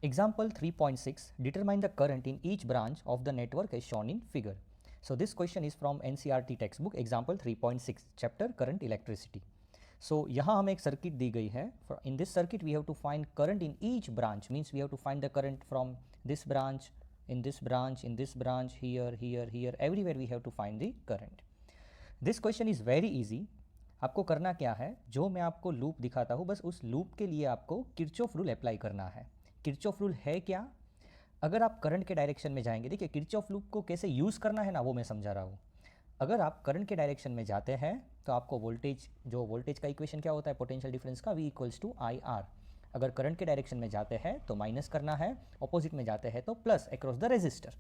Example 3.6, determine the current in each branch of the network as shown in figure. So this question is from NCERT textbook, example 3.6, chapter current electricity. So यहाँ हमें एक circuit दी गई है. In this circuit we have to find current in each branch, means we have to find the current from this branch, in this branch, in this branch, here, here, here, everywhere we have to find the current. This question is very easy. आपको करना क्या है, जो मैं आपको loop दिखाता हूँ बस उस लूप के लिए आपको किरचॉफ रूल अप्लाई करना है. किरचॉफ रूल है क्या? अगर आप करंट के डायरेक्शन में जाएंगे, देखिए किरचॉफ लूप को कैसे यूज़ करना है ना वो मैं समझा रहा हूँ. अगर आप करंट के डायरेक्शन में जाते हैं तो आपको वोल्टेज का इक्वेशन क्या होता है, पोटेंशियल डिफरेंस का, V equals to I R. अगर करंट के डायरेक्शन में जाते हैं तो माइनस करना है, ऑपोजिट में जाते हैं तो प्लस अक्रॉस द रेजिस्टर.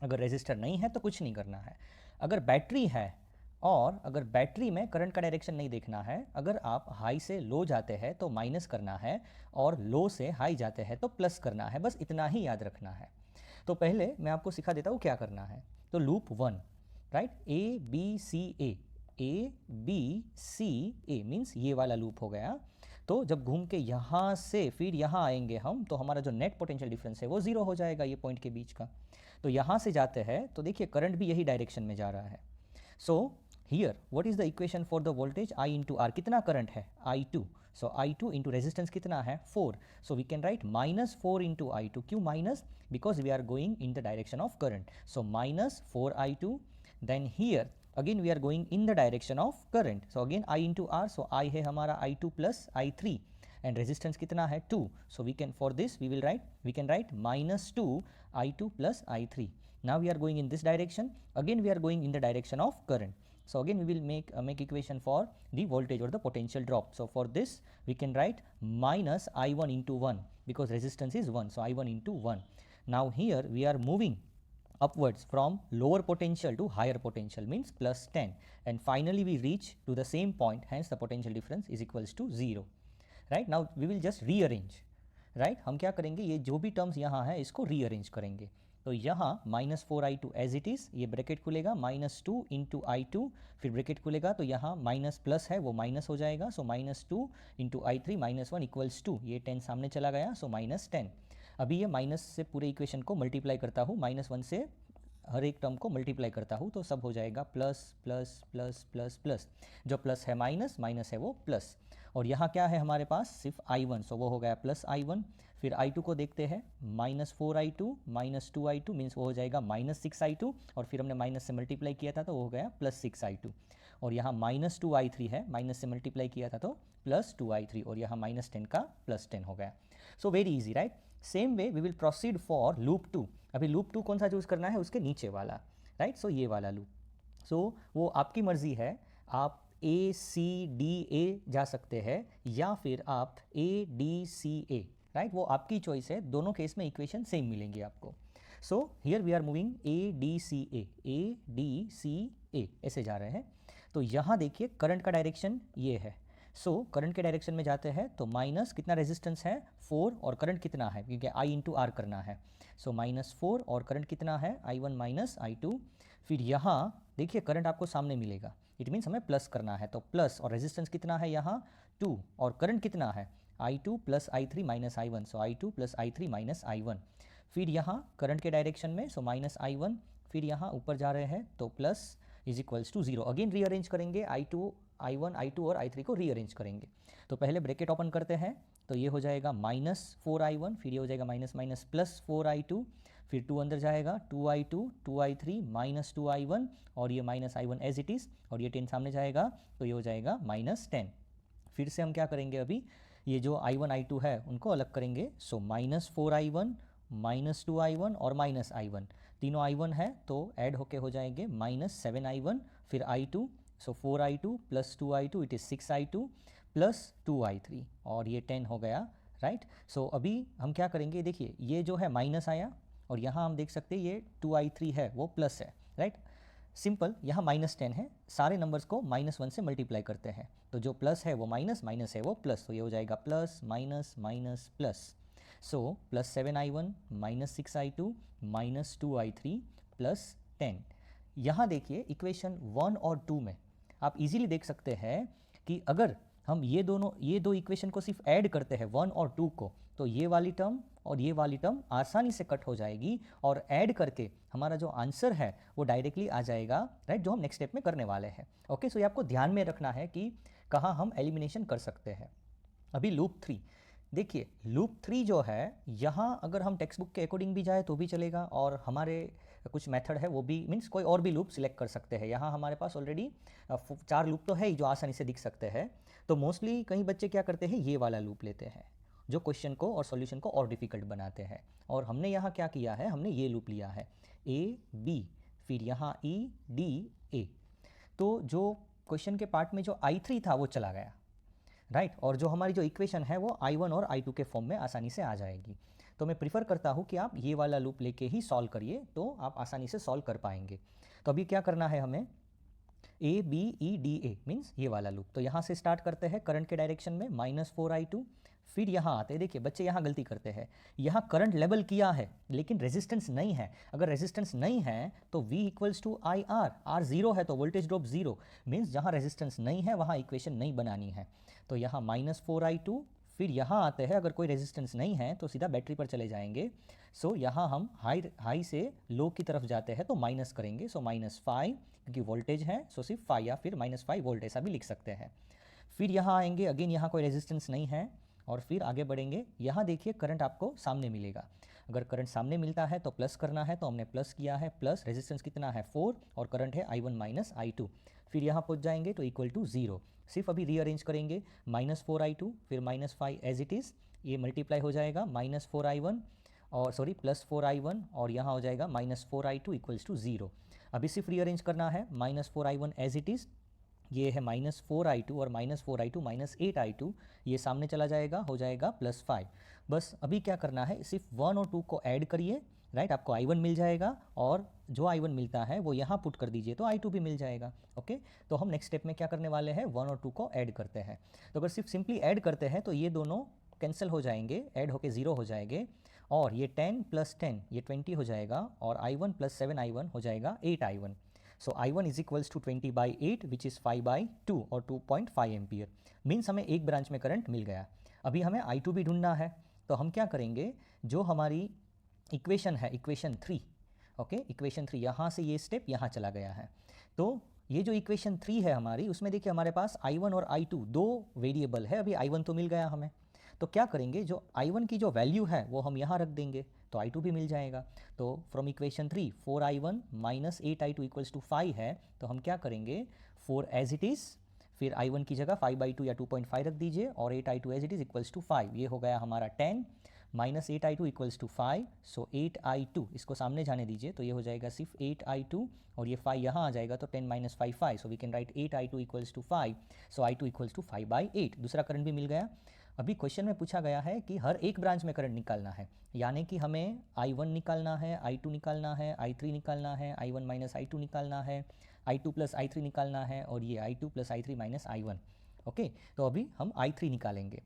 अगर रेजिस्टर नहीं है तो कुछ नहीं करना है. अगर बैटरी है और अगर बैटरी में करंट का डायरेक्शन नहीं देखना है, अगर आप हाई से लो जाते हैं तो माइनस करना है और लो से हाई जाते हैं तो प्लस करना है. बस इतना ही याद रखना है. तो पहले मैं आपको सिखा देता हूँ क्या करना है. तो loop 1, right, A B C A means ये वाला लूप हो गया. तो जब घूम के यहाँ से फिर यहाँ आएंगे हम तो हमारा जो नेट पोटेंशियल डिफरेंस है वो ज़ीरो हो जाएगा ये पॉइंट के बीच का. तो यहाँ से जाते हैं तो देखिए करंट भी यही डायरेक्शन में जा रहा है. So here what is the equation for the voltage, I into R. कितना करंट है, I2. So I2 into resistance कितना है, 4. So we can write -4 into I2. क्यों minus? Because we are going in the direction of current. सो -4I2. Then here again we are going in the direction of current. So again I into R. So I है हमारा I2 plus I3 and resistance कितना है 2. So we can for this we can write -2 I2 plus I3. Now we are going in this direction. Again we are going in the direction of current. So again we will make equation for the voltage or the potential drop. So for this we can write minus I1 into 1 because resistance is 1. So I1 into 1. Now here we are moving upwards from lower potential to higher potential, means plus 10, and finally we reach to the same point, hence the potential difference is equals to 0. Right, now we will just rearrange. Right, हम क्या करेंगे, ये जो भी terms यहाँ है इसको rearrange करेंगे. तो यहाँ -4I2 एज इट इज़, ये ब्रैकेट खुलेगा, -2 इंटू I2, फिर ब्रैकेट खुलेगा तो यहाँ माइनस प्लस है वो माइनस हो जाएगा. सो -2 इंटू I3 -1 इक्वल्स 2. ये 10 सामने चला गया, सो -10. अभी ये माइनस से पूरे इक्वेशन को मल्टीप्लाई करता हूँ, -1 से हर एक टर्म को मल्टीप्लाई करता हूँ तो सब हो जाएगा plus plus plus plus plus. जो प्लस है माइनस, माइनस है वो प्लस. और यहाँ क्या है हमारे पास, सिर्फ I1, सो वो हो गया प्लस I1. फिर I2 को देखते हैं, -4I2 -2I2 मीन्स वो हो जाएगा -6I2, और फिर हमने माइनस से मल्टीप्लाई किया था तो वो हो गया +6I2. और यहाँ -2I3 है, माइनस से मल्टीप्लाई किया था तो +2I3, और यहाँ -10 का +10 हो गया. So very easy, right. Same way we will proceed for loop 2. अभी लूप 2 कौन सा चूज़ करना है, उसके नीचे वाला, राइट. सो ये वाला लूप. सो वो आपकी मर्ज़ी है, आप ACDA जा सकते हैं या फिर आप ADCA, राइट. वो आपकी चॉइस है, दोनों केस में इक्वेशन सेम मिलेंगी आपको. So here we are moving ADCA ऐसे जा रहे हैं. तो यहाँ देखिए करंट का डायरेक्शन ये है. सो करंट के डायरेक्शन में जाते हैं तो माइनस कितना रेजिस्टेंस है 4, और करंट कितना है क्योंकि I इंटू आर करना है. सो -4 और करंट कितना है I1 माइनस I2. फिर यहाँ देखिए करंट आपको सामने मिलेगा, इट मीन्स हमें प्लस करना है, तो प्लस, और रेजिस्टेंस कितना है यहाँ 2, और करंट कितना है I2 plus I3 minus I1. सो I2 plus I3 minus I1. फिर यहाँ करंट के डायरेक्शन में सो -I1, फिर यहाँ ऊपर जा रहे हैं तो plus is equals to 0. Again rearrange करेंगे, I1 I2 और I3 को रीअरेंज करेंगे. तो पहले ब्रैकेट ओपन करते हैं तो ये हो जाएगा -4I1, फिर ये हो जाएगा माइनस माइनस +4I2, फिर 2 अंदर जाएगा, 2I2 2I3 -2I1, और ये -I1 एज इट इज़, और ये 10 सामने जाएगा तो ये हो जाएगा -10. फिर से हम क्या करेंगे, अभी ये जो I1 I2 है उनको अलग करेंगे. सो -4I1 -2I1 और -I1, तीनों I1 है तो ऐड होके हो जाएंगे -7I1, फिर I2. So 4I2 plus 2I2 it is 6I2 plus 2I3, और ये 10 हो गया, राइट. सो अभी हम क्या करेंगे, देखिए ये जो है माइनस आया, और यहाँ हम देख सकते हैं ये 2I3 है वो प्लस है, राइट. सिंपल, यहाँ -10 है, सारे नंबर्स को -1 से मल्टीप्लाई करते हैं, तो जो प्लस है वो माइनस, माइनस है वो प्लस, तो ये हो जाएगा प्लस माइनस माइनस प्लस. सो +7I1 -6I2 -2I3 +10. यहाँ देखिए इक्वेशन 1 और 2 में आप इजीली देख सकते हैं कि अगर हम ये दो इक्वेशन को सिर्फ ऐड करते हैं 1 और 2 को, तो ये वाली टर्म और ये वाली टर्म आसानी से कट हो जाएगी और ऐड करके हमारा जो आंसर है वो डायरेक्टली आ जाएगा, राइट, जो हम नेक्स्ट स्टेप में करने वाले हैं। ओके, सो ये आपको ध्यान में रखना है कि कहाँ हम एलिमिनेशन कर सकते हैं। अभी लूप 3 देखिए, लूप 3 जो है यहाँ अगर हम टेक्स्ट बुक के अकॉर्डिंग भी जाए तो भी चलेगा, और हमारे कुछ मेथड है वो भी, मीन्स कोई और भी लूप सिलेक्ट कर सकते हैं। यहाँ हमारे पास ऑलरेडी 4 लूप तो है ही जो आसानी से दिख सकते हैं। तो मोस्टली कई बच्चे क्या करते हैं, ये वाला लूप लेते हैं जो क्वेश्चन को और सॉल्यूशन को और डिफिकल्ट बनाते हैं। और हमने यहाँ क्या किया है, हमने ये लूप लिया है ए बी, फिर यहाँ ई डी ए। तो जो क्वेश्चन के पार्ट में जो I3 था वो चला गया, राइट, और जो हमारी जो इक्वेशन है वो I1 और I2 के फॉर्म में आसानी से आ जाएगी। तो मैं प्रिफर करता हूँ कि आप ये वाला लूप लेके ही सॉल्व करिए, तो आप आसानी से सॉल्व कर पाएंगे। तो अभी क्या करना है हमें, A B E D A means ये वाला लूप। तो यहाँ से स्टार्ट करते हैं करंट के डायरेक्शन में -4I2, फिर यहाँ आते हैं। देखिए बच्चे यहाँ गलती करते हैं, यहाँ करंट लेवल किया है लेकिन रेजिस्टेंस नहीं है। अगर रेजिस्टेंस नहीं है तो V = IR, R 0 है तो वोल्टेज ड्रॉप 0, मीन्स जहाँ रेजिस्टेंस नहीं है वहाँ इक्वेशन नहीं बनानी है। तो यहाँ -4I2, फिर यहाँ आते हैं, अगर कोई रेजिस्टेंस नहीं है तो सीधा बैटरी पर चले जाएंगे। सो यहाँ हम हाई से लो की तरफ जाते हैं तो माइनस करेंगे, सो -5 क्योंकि वोल्टेज है, सो सिर्फ 5 या फिर -5 वोल्ट ऐसा भी लिख सकते हैं। फिर यहाँ आएंगे, अगेन यहाँ कोई रेजिस्टेंस नहीं है, और फिर आगे बढ़ेंगे। यहाँ देखिए करंट आपको सामने मिलेगा, अगर करंट सामने मिलता है तो प्लस करना है, तो हमने प्लस किया है, प्लस रेजिस्टेंस कितना है 4 और करंट है I1 - I2। फिर यहाँ पहुँच जाएंगे तो इक्वल टू 0, सिर्फ अभी रीअरेंज करेंगे, -4I2 फिर -5 एज इट इज़, ये मल्टीप्लाई हो जाएगा -4I1 और सॉरी +4I1 और यहाँ हो जाएगा -4I2 = 0। अभी सिर्फ रीअरेंज करना है, -4I1 एज इट इज़, ये है -4I2 और -4I2 -8I2, ये सामने चला जाएगा, हो जाएगा +5। बस अभी क्या करना है, सिर्फ 1 और 2 को ऐड करिए, राइट, आपको I1 मिल जाएगा, और जो I1 मिलता है वो यहाँ पुट कर दीजिए तो I2 भी मिल जाएगा। ओके, तो हम नेक्स्ट स्टेप में क्या करने वाले हैं, 1 और 2 को ऐड करते हैं। तो अगर सिर्फ सिंपली ऐड करते हैं तो ये दोनों कैंसिल हो जाएंगे, ऐड होके 0 हो जाएंगे, और ये 10 + 10 ये 20 हो जाएगा, और I1 + 7I1 हो जाएगा 8I1। So I1 = 20/8 which is 5/2 और 2.5 एम्पियर, मीन्स हमें एक ब्रांच में करंट मिल गया। अभी हमें I2 भी ढूंढना है, तो हम क्या करेंगे, जो हमारी इक्वेशन है इक्वेशन 3, ओके, इक्वेशन 3 यहाँ से ये स्टेप यहाँ चला गया है। तो ये जो इक्वेशन 3 है हमारी, उसमें देखिए हमारे पास I1 और I2 दो वेरिएबल है। अभी I1 तो मिल गया हमें, तो क्या करेंगे, जो I1 की जो वैल्यू है वो हम यहाँ रख देंगे तो I2 भी मिल जाएगा। तो फ्रॉम इक्वेशन 3 4I1 - 8I2 = 5 है, तो हम क्या करेंगे, 4 एज इट इज़, फिर I1 की जगह 5/2 या 2.5 रख दीजिए, और 8I2 एज इट इज़ = 5, ये हो गया हमारा 10 -8I2 = 5, सो 8I2 इसको सामने जाने दीजिए, तो ये हो जाएगा सिर्फ 8I2, और ये 5 यहाँ आ जाएगा तो 10 - 5 5, so we can write 8I2 = 5, so I2 = 5/8। दूसरा करंट भी मिल गया। अभी क्वेश्चन में पूछा गया है कि हर एक ब्रांच में करंट निकालना है, यानी कि हमें I1 निकालना है, I2 निकालना है, I3 निकालना है, I1 - I2 निकालना है, I2 + I3 निकालना है, और ये I2 + I3 - I1। ओके, तो अभी हम I3 निकालेंगे।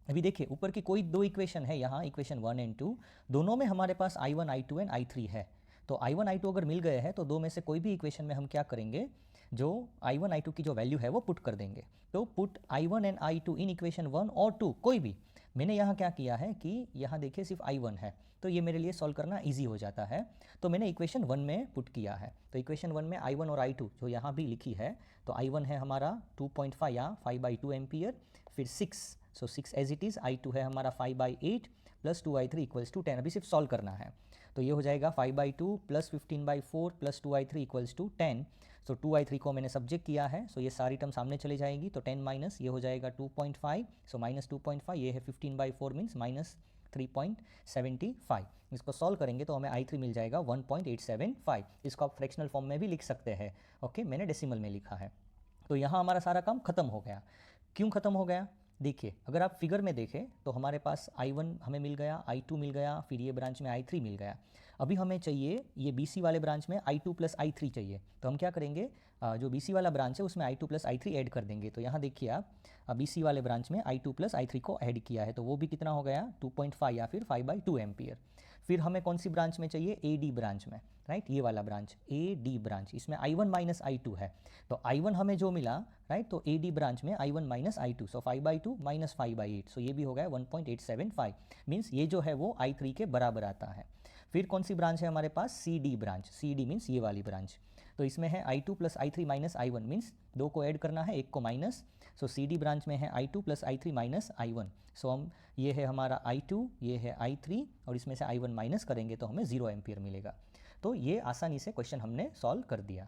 अभी देखिए ऊपर की कोई दो इक्वेशन है, यहाँ इक्वेशन 1 और 2, दोनों में हमारे पास I1 I2 एंड I3 है। तो I1 I2 अगर मिल गए हैं तो दो में से कोई भी इक्वेशन में हम क्या करेंगे, जो I1 I2 की जो वैल्यू है वो पुट कर देंगे। तो put I1 and I2 in equation 1 और 2 कोई भी। मैंने यहाँ क्या किया है कि यहाँ देखिए सिर्फ I1 है, तो ये मेरे लिए सॉल्व करना ईजी हो जाता है, तो मैंने इक्वेशन 1 में पुट किया है। तो इक्वेशन 1 में I1 और I2 जो यहाँ भी लिखी है, तो I1 है हमारा 2.5 या 5/2 एम्पियर, फिर 6, सो 6 एज इट इज़, I2 है हमारा 5/8 + 2I3 = 10। अभी सिर्फ सॉल्व करना है, तो ये हो जाएगा 5/2 + 15/4 + 2I3 = 10। सो 2I3 को मैंने सब्जेक्ट किया है, सो ये सारी टर्म सामने चले जाएगी, तो 10 माइनस ये हो जाएगा 2.5, सो -2.5, ये है 15/4 मीन्स -3.75। इसको सॉल्व करेंगे तो हमें I3 मिल जाएगा 1.875। इसको आप फ्रैक्शनल फॉर्म में भी लिख सकते हैं। ओके, मैंने डेसिमल में लिखा है। तो यहाँ हमारा सारा काम खत्म हो गया। क्यों खत्म हो गया, देखिए अगर आप फिगर में देखें तो हमारे पास I1 हमें मिल गया, I2 मिल गया, फिर ये ब्रांच में I3 मिल गया। अभी हमें चाहिए ये BC वाले ब्रांच में I2 + I3 चाहिए, तो हम क्या करेंगे, जो BC वाला ब्रांच है उसमें I2 + I3 ऐड कर देंगे। तो यहाँ देखिए आप BC वाले ब्रांच में I2 + I3 को ऐड किया है, तो वो भी कितना हो गया 2.5 या फिर 5/2 एम्पियर। फिर हमें कौन सी ब्रांच में चाहिए, ए डी ब्रांच में, राइट, ये वाला ब्रांच ए डी ब्रांच, इसमें I1 माइनस I2 है, तो I1 हमें जो मिला, राइट, तो ए डी ब्रांच में I1 माइनस I2, सो 5/2 माइनस 5/8, सो ये भी हो गया 1.875, मीन्स ये जो है वो I3 के बराबर आता है। फिर कौन सी ब्रांच है हमारे पास, C D branch, C D means ये वाली ब्रांच, तो इसमें है I2 plus I3 minus I1, means दो को ऐड करना है, एक को माइनस, सो सी डी ब्रांच में है I2 plus I3 minus I1, सो हम ये है हमारा I2, ये है I3, और इसमें से I1 माइनस करेंगे तो हमें 0 एम्पियर मिलेगा। तो ये आसानी से क्वेश्चन हमने सॉल्व कर दिया।